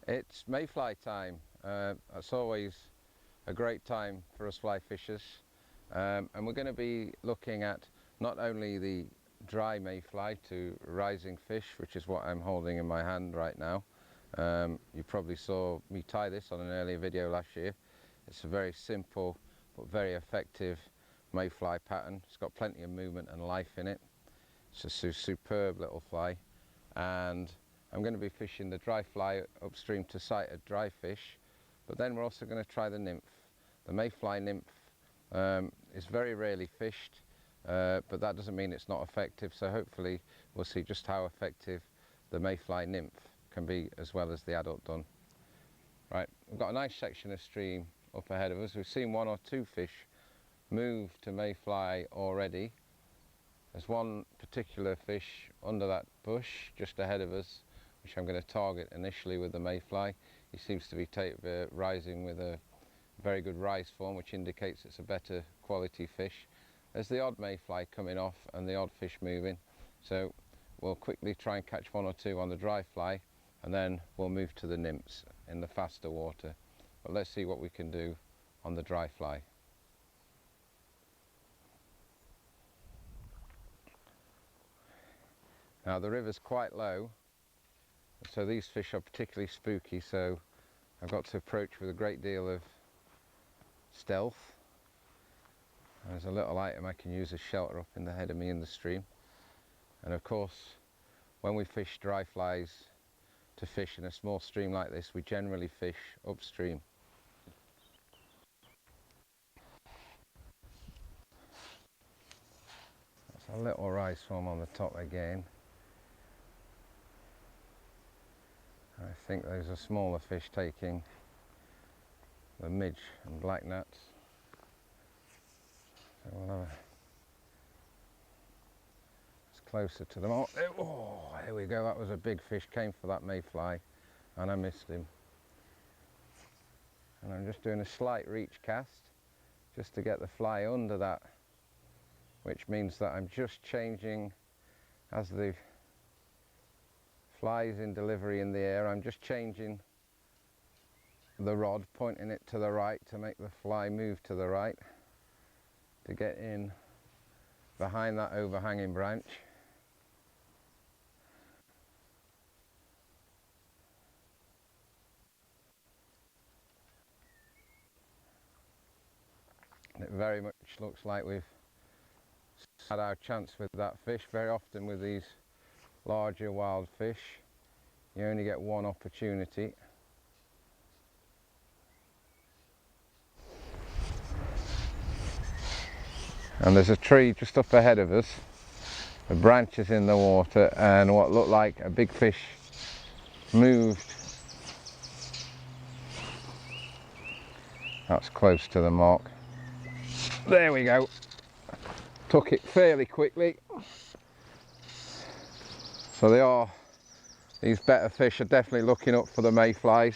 It's mayfly time. It's always a great time for us fly fishers, and we're going to be looking at not only the dry mayfly to rising fish, which is what I'm holding in my hand right now. You probably saw me tie this on an earlier video last year. It's a very simple but very effective mayfly pattern. It's got plenty of movement and life in it. It's a superb little fly, and I'm going to be fishing the dry fly upstream to sight a dry fish, but then we're also going to try the nymph. The mayfly nymph is very rarely fished, but that doesn't mean it's not effective, so hopefully we'll see just how effective the mayfly nymph can be as well as the adult dun. Right, we've got a nice section of stream up ahead of us. We've seen one or two fish move to mayfly already. There's one particular fish under that bush just ahead of us, which I'm going to target initially with the mayfly. He seems to be rising with a very good rise form, which indicates it's a better quality fish. There's the odd mayfly coming off and the odd fish moving, so we'll quickly try and catch one or two on the dry fly, and then we'll move to the nymphs in the faster water. But let's see what we can do on the dry fly. Now the river's quite low, so these fish are particularly spooky, so I've got to approach with a great deal of stealth. There's a little item I can use as shelter up in the head of me in the stream. And of course, when we fish dry flies to fish in a small stream like this, we generally fish upstream. That's a little rise form on the top again. I think those are smaller fish taking the midge and black nuts. So we'll have it's closer to them. Oh, here we go. That was a big fish. Came for that mayfly, and I missed him. And I'm just doing a slight reach cast, just to get the fly under that, which means that I'm just changing as the flies in delivery in the air. I'm just changing the rod, pointing it to the right to make the fly move to the right to get in behind that overhanging branch. And it very much looks like we've had our chance with that fish. Very often with these larger wild fish, you only get one opportunity. And there's a tree just up ahead of us, the branches in the water, and what looked like a big fish moved. That's close to the mark. There we go. Took it fairly quickly. So these better fish are definitely looking up for the mayflies.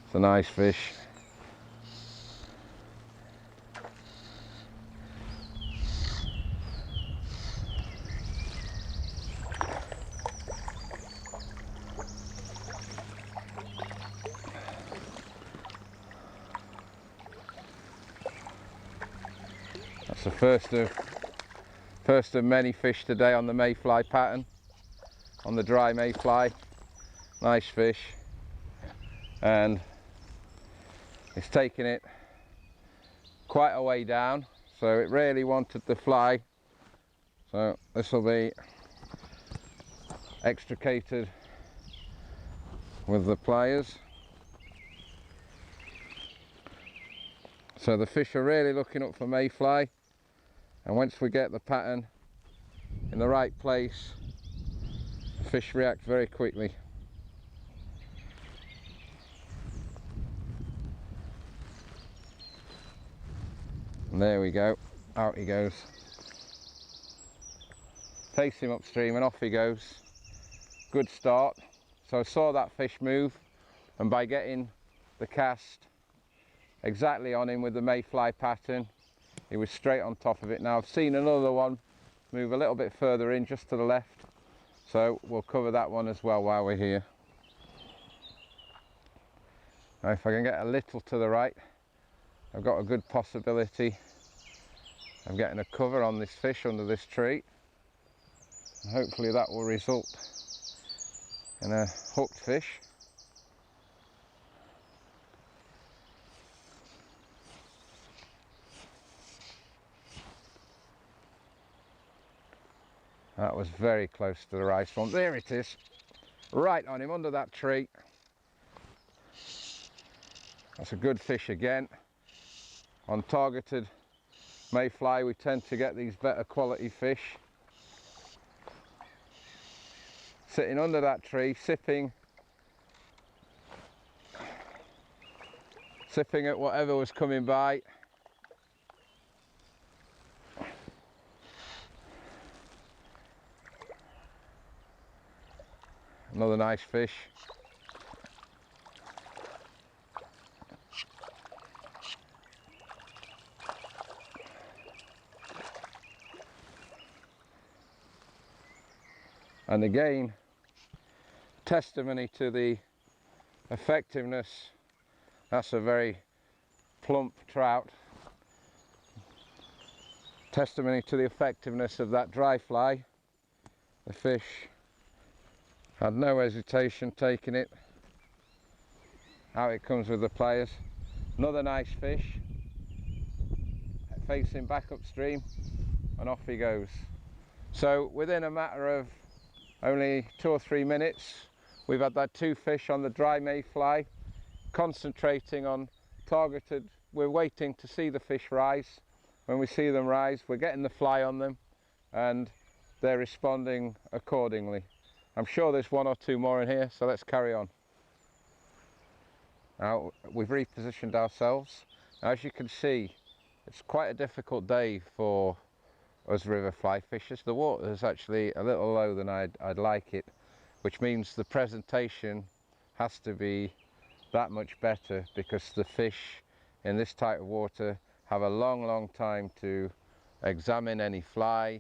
It's a nice fish. That's the first of many fish today on the mayfly pattern, on the dry mayfly. Nice fish, and it's taking it quite a way down, so it really wanted the fly, so this will be extricated with the pliers. So the fish are really looking up for mayfly, and once we get the pattern in the right place, the fish react very quickly. And there we go, out he goes. Takes him upstream and off he goes. Good start. So I saw that fish move, and by getting the cast exactly on him with the mayfly pattern, he was straight on top of it. Now I've seen another one move a little bit further in just to the left, so we'll cover that one as well while we're here. Now if I can get a little to the right, I've got a good possibility of getting a cover on this fish under this tree. And hopefully that will result in a hooked fish. That was very close to the rice swamp. There it is, right on him under that tree. That's a good fish again. On targeted mayfly we tend to get these better quality fish. Sitting under that tree, sipping at whatever was coming by. Another nice fish. And again, testimony to the effectiveness. That's a very plump trout. Testimony to the effectiveness of that dry fly. The fish had no hesitation taking it. Out it comes with the pliers. Another nice fish. Facing back upstream, and off he goes. So within a matter of only 2 or 3 minutes, we've had that 2 fish on the dry mayfly, concentrating on targeted. We're waiting to see the fish rise. When we see them rise, we're getting the fly on them, and they're responding accordingly. I'm sure there's 1 or 2 more in here, so let's carry on. Now we've repositioned ourselves. Now, as you can see, it's quite a difficult day for us river fly fishers. The water is actually a little lower than I'd like it, which means the presentation has to be that much better, because the fish in this type of water have a long time to examine any fly,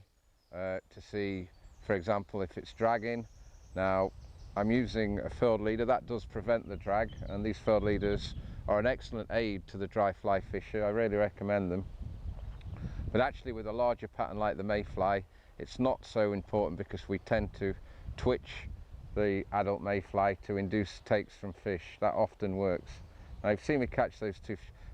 to see, for example, if it's dragging. Now I'm using a furled leader. That does prevent the drag, and these furled leaders are an excellent aid to the dry fly fisher. I really recommend them. But actually with a larger pattern like the mayfly, it's not so important, because we tend to twitch the adult mayfly to induce takes from fish. That often works. Now you've seen me catch those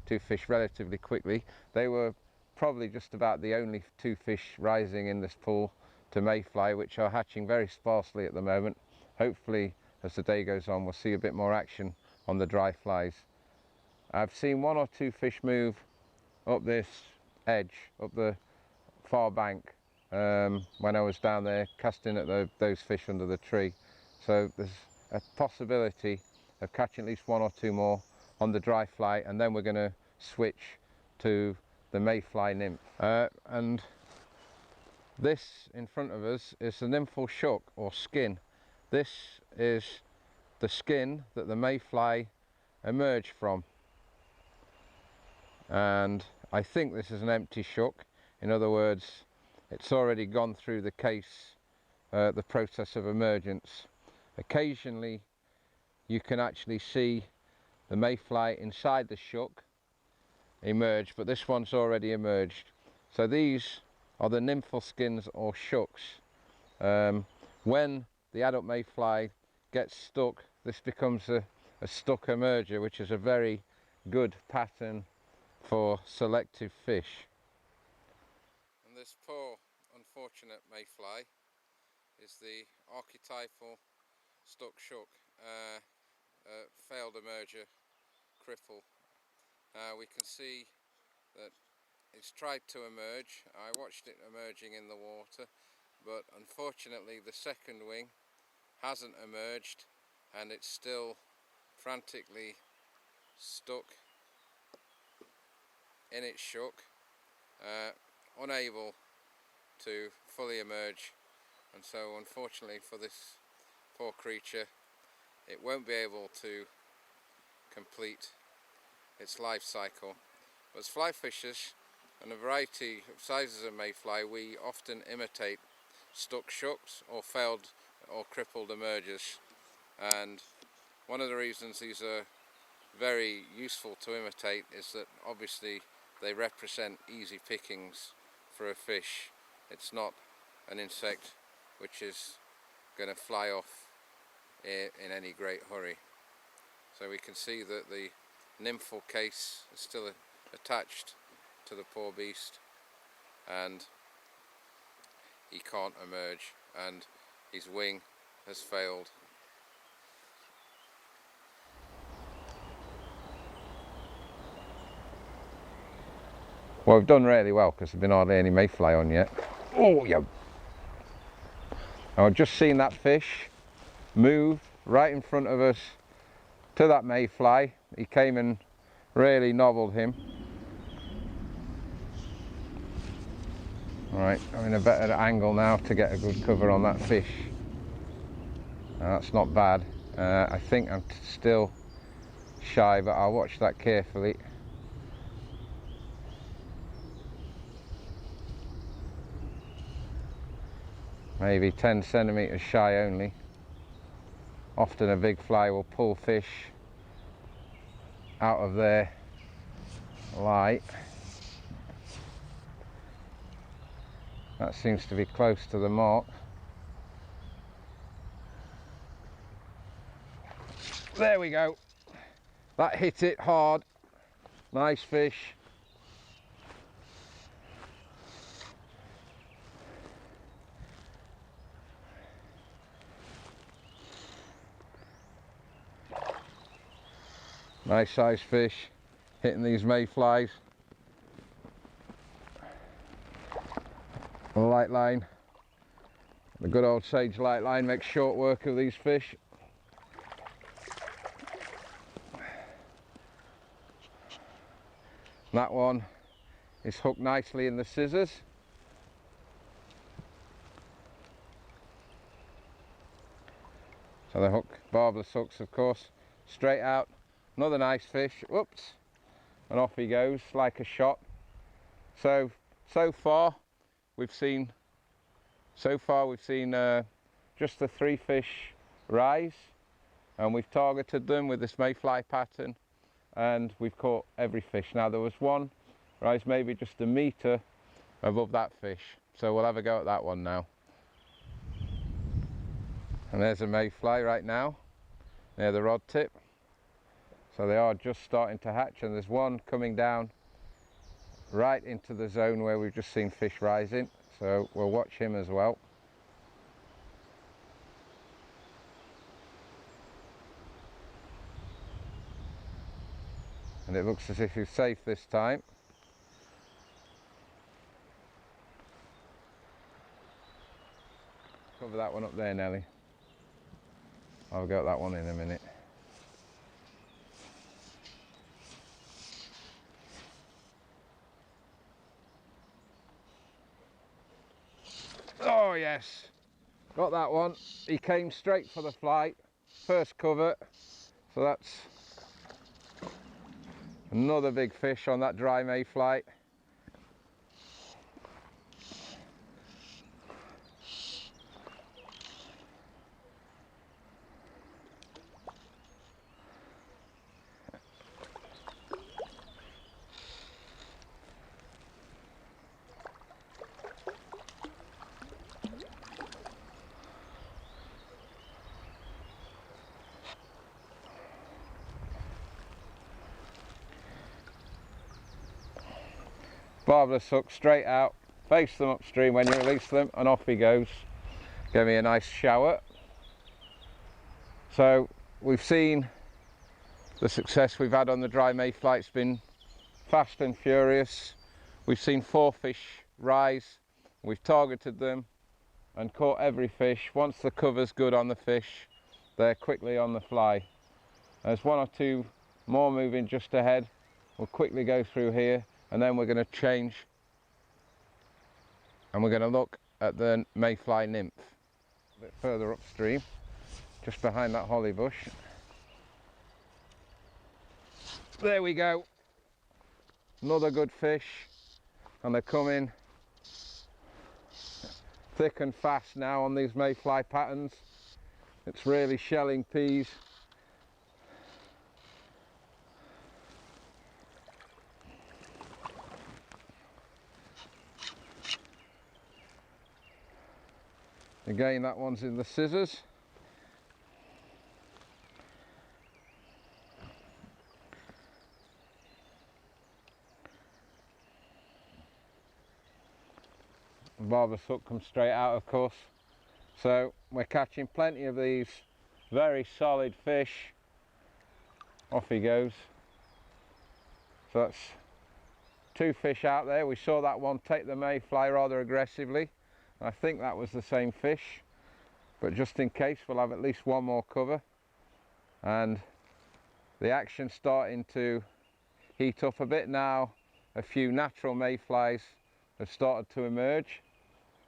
two fish relatively quickly. They were probably just about the only 2 fish rising in this pool to mayfly, which are hatching very sparsely at the moment. Hopefully as the day goes on we'll see a bit more action on the dry flies. I've seen 1 or 2 fish move up this edge, up the far bank, when I was down there casting at those fish under the tree. So there's a possibility of catching at least 1 or 2 more on the dry fly, and then we're going to switch to the mayfly nymph. And this in front of us is the nymphal shuck, or skin. This is the skin that the mayfly emerge from, and I think this is an empty shuck. In other words, it's already gone through the case, the process of emergence. Occasionally you can actually see the mayfly inside the shuck emerge, but this one's already emerged. So these are the nymphal skins, or shucks. When the adult mayfly gets stuck, this becomes a stuck emerger, which is a very good pattern for selective fish. And this poor unfortunate mayfly is the archetypal stuck shuck, failed emerger, cripple. We can see that it's tried to emerge. I watched it emerging in the water, but unfortunately the second wing hasn't emerged, and it's still frantically stuck in its shuck, unable to fully emerge. And so unfortunately for this poor creature, it won't be able to complete its life cycle. But as fly fishers and a variety of sizes of mayfly, we often imitate stuck shucks or failed or crippled emergers, and one of the reasons these are very useful to imitate is that obviously they represent easy pickings for a fish. It's not an insect which is going to fly off in any great hurry. So we can see that the nymphal case is still attached to the poor beast, and he can't emerge, and his wing has failed. Well, we've done really well because there's been hardly any mayfly on yet. Oh, yeah. I've just seen that fish move right in front of us to that mayfly. He came and really nobbled him. Alright, I'm in a better angle now to get a good cover on that fish. That's not bad. I think I'm still shy, but I'll watch that carefully. Maybe 10 centimetres shy only. Often a big fly will pull fish out of their light. That seems to be close to the mark. There we go. That hit it hard. Nice fish. Nice sized fish hitting these mayflies. The light line, the good old sage light line, makes short work of these fish. That one is hooked nicely in the scissors. So the hook, barbless hooks of course, straight out. Another nice fish, whoops, and off he goes like a shot. So far we've seen just the 3 fish rise, and we've targeted them with this mayfly pattern, and we've caught every fish. Now there was one rise maybe just a metre above that fish, so we'll have a go at that one now. And there's a mayfly right now near the rod tip. So they are just starting to hatch, and there's one coming down right into the zone where we've just seen fish rising, so we'll watch him as well. And it looks as if he's safe this time. Cover that one up there, Nelly. I'll go at that one in a minute. Oh yes, got that one. He came straight for the fly, first cover, so that's another big fish on that dry mayfly. Barbless hook straight out, face them upstream when you release them, and off he goes. Give me a nice shower. So we've seen the success we've had on the dry mayfly. It's been fast and furious. We've seen 4 fish rise, we've targeted them and caught every fish. Once the cover's good on the fish, they're quickly on the fly. There's 1 or 2 more moving just ahead. We'll quickly go through here, and then we're going to change and we're going to look at the mayfly nymph a bit further upstream, just behind that holly bush. There we go, another good fish, and they're coming thick and fast now on these mayfly patterns. It's really shelling peas. Again, that one's in the scissors. Barber's hook comes straight out, of course. So we're catching plenty of these very solid fish. Off he goes. So that's 2 fish out there. We saw that one take the mayfly rather aggressively. I think that was the same fish, but just in case, we'll have at least 1 more cover. And the action's starting to heat up a bit now. A few natural mayflies have started to emerge,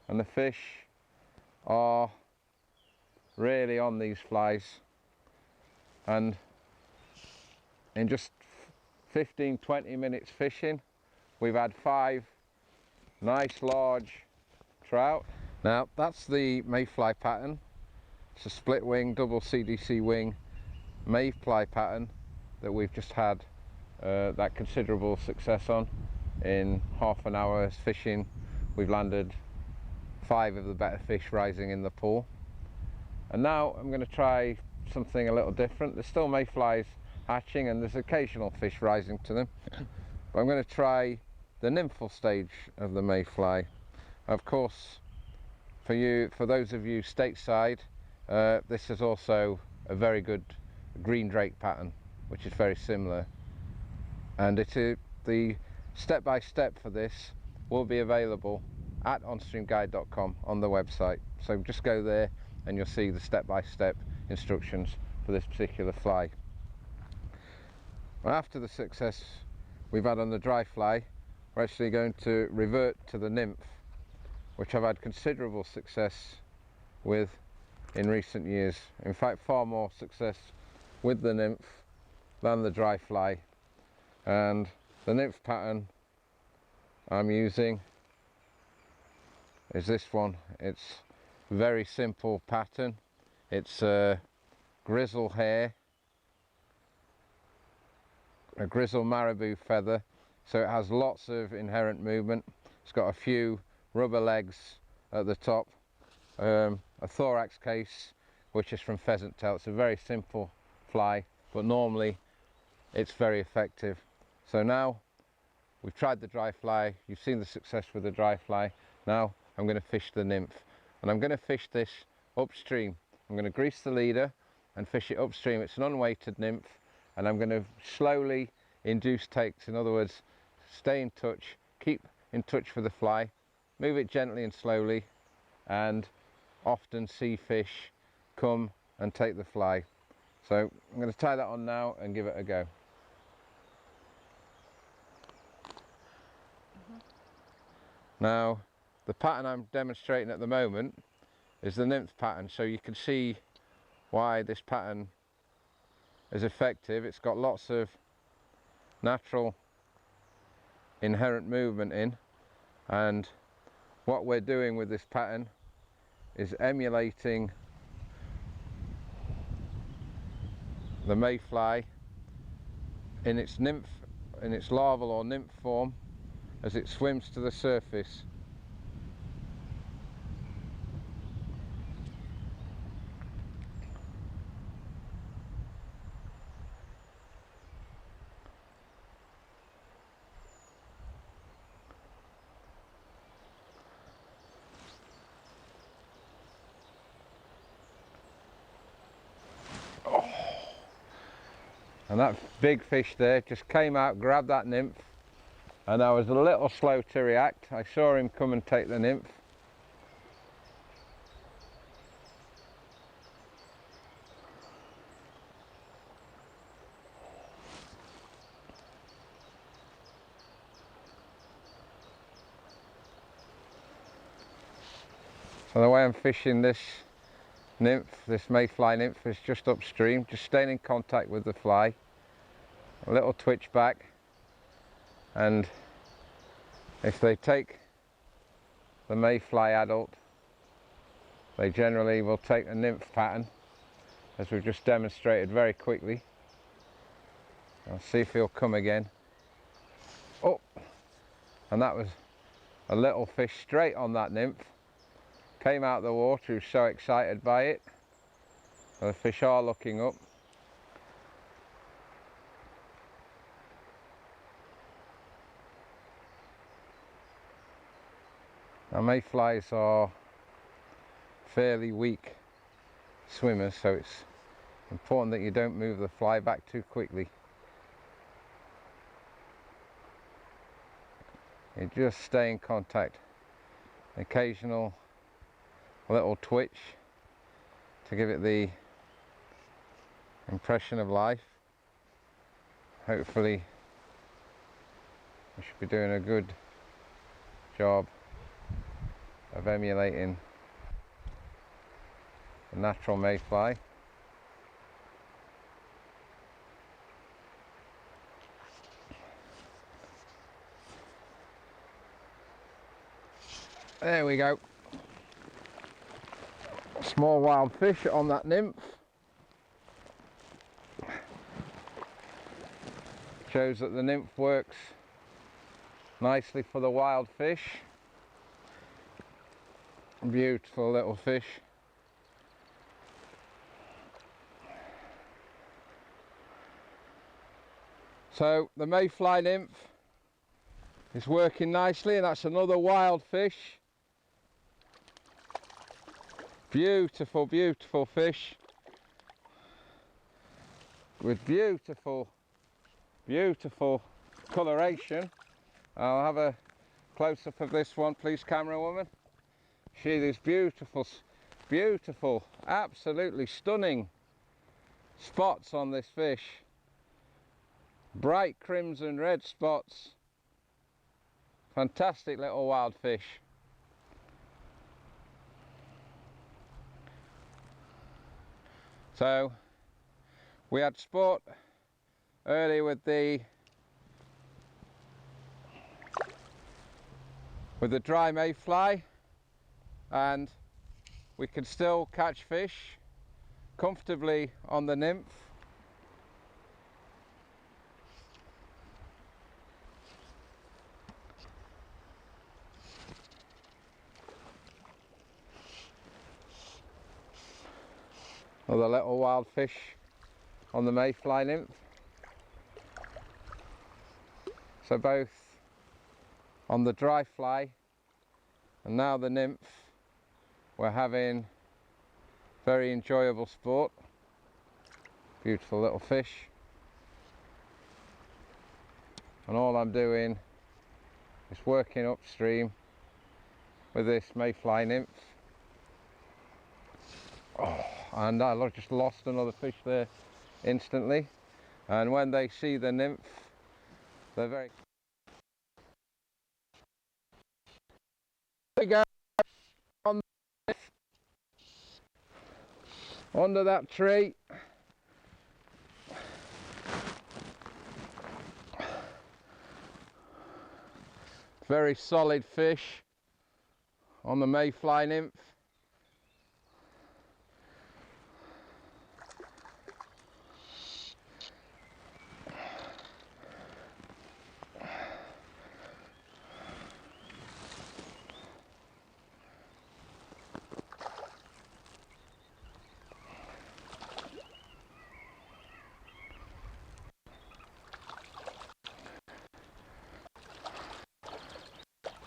and the fish are really on these flies. And in just 15-20 minutes fishing, we've had 5 nice large trout. Now that's the mayfly pattern. It's a split wing, double CDC wing mayfly pattern that we've just had that considerable success on. In half an hour's fishing, we've landed 5 of the better fish rising in the pool. And now I'm going to try something a little different. There's still mayflies hatching and there's occasional fish rising to them, but I'm going to try the nymphal stage of the mayfly. Of course, for those of you stateside, this is also a very good green drake pattern, which is very similar, and the step-by-step for this will be available at onstreamguide.com on the website. So just go there and you'll see the step-by-step instructions for this particular fly. After the success we've had on the dry fly, we're actually going to revert to the nymph, which I've had considerable success with in recent years. In fact, far more success with the nymph than the dry fly. And the nymph pattern I'm using is this one. It's a very simple pattern. It's a grizzle hair, a grizzle marabou feather, so it has lots of inherent movement. It's got a few rubber legs at the top, a thorax case which is from pheasant tail. It's a very simple fly, but normally it's very effective. So now we've tried the dry fly, you've seen the success with the dry fly. Now I'm going to fish the nymph, and I'm going to fish this upstream. I'm going to grease the leader and fish it upstream. It's an unweighted nymph, and I'm going to slowly induce takes. In other words, stay in touch, keep in touch with the fly, move it gently and slowly, and often see fish come and take the fly. So I'm going to tie that on now and give it a go. Now the pattern I'm demonstrating at the moment is the nymph pattern, so you can see why this pattern is effective. It's got lots of natural inherent movement in, and what we're doing with this pattern is emulating the mayfly in its larval or nymph form as it swims to the surface. And that big fish there just came out, grabbed that nymph, and I was a little slow to react. I saw him come and take the nymph. So the way I'm fishing this nymph, this mayfly nymph, is just upstream, just staying in contact with the fly. A little twitch back, and if they take the mayfly adult, they generally will take a nymph pattern, as we've just demonstrated very quickly. I'll see if he'll come again. Oh, and that was a little fish straight on that nymph. came out of the water. He was so excited by it. The fish are looking up. Now mayflies are fairly weak swimmers, so it's important that you don't move the fly back too quickly. You just stay in contact. Occasional little twitch to give it the impression of life. Hopefully we should be doing a good job of emulating the natural mayfly. There we go. Small wild fish on that nymph. Shows that the nymph works nicely for the wild fish. Beautiful little fish. So the mayfly nymph is working nicely, and that's another wild fish. Beautiful, beautiful fish with beautiful, beautiful coloration. I'll have a close-up of this one, please, camera woman. See these beautiful, beautiful, absolutely stunning spots on this fish. Bright crimson red spots. Fantastic little wild fish. So we had sport earlier with the dry mayfly, and we can still catch fish comfortably on the nymph. Another little wild fish on the mayfly nymph. So both on the dry fly and now the nymph, we're having very enjoyable sport. Beautiful little fish. And all I'm doing is working upstream with this mayfly nymph. Oh, and I just lost another fish there instantly. And when they see the nymph, they're very... There we go, on the under that tree. Very solid fish on the mayfly nymph.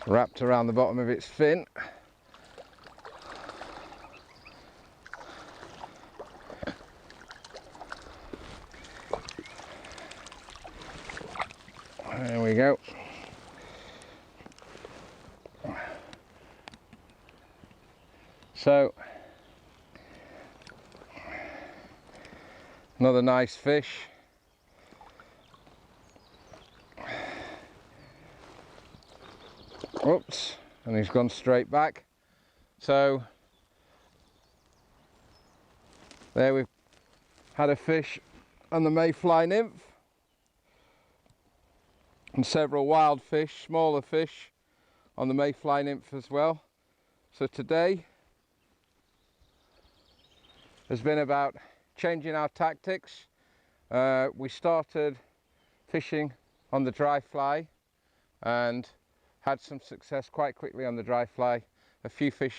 Wrapped around the bottom of its fin. There we go. So another nice fish. Oops, and he's gone straight back. So there we've had a fish on the mayfly nymph and several wild fish, smaller fish on the mayfly nymph as well. So today has been about changing our tactics. We started fishing on the dry fly and had some success quite quickly on the dry fly. A few fish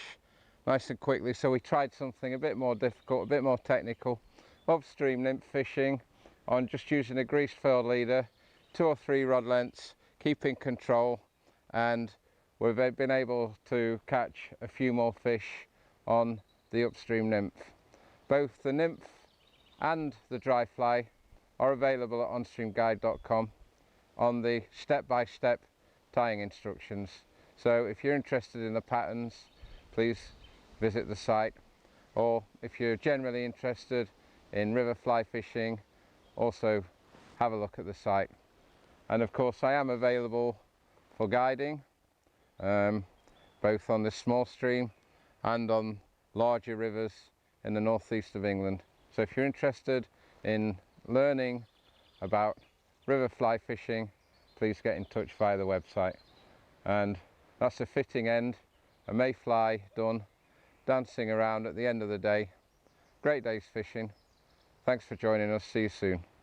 nice and quickly. So we tried something a bit more difficult, a bit more technical, upstream nymph fishing on just using a grease furled leader, 2 or 3 rod lengths, keeping control, and we've been able to catch a few more fish on the upstream nymph. Both the nymph and the dry fly are available at onstreamguide.com on the step-by-step tying instructions. So if you're interested in the patterns, please visit the site, or if you're generally interested in river fly fishing, also have a look at the site. And of course I am available for guiding, both on this small stream and on larger rivers in the northeast of England. So if you're interested in learning about river fly fishing, please get in touch via the website. And that's a fitting end, a mayfly done, dancing around at the end of the day. Great day's fishing. Thanks for joining us. See you soon.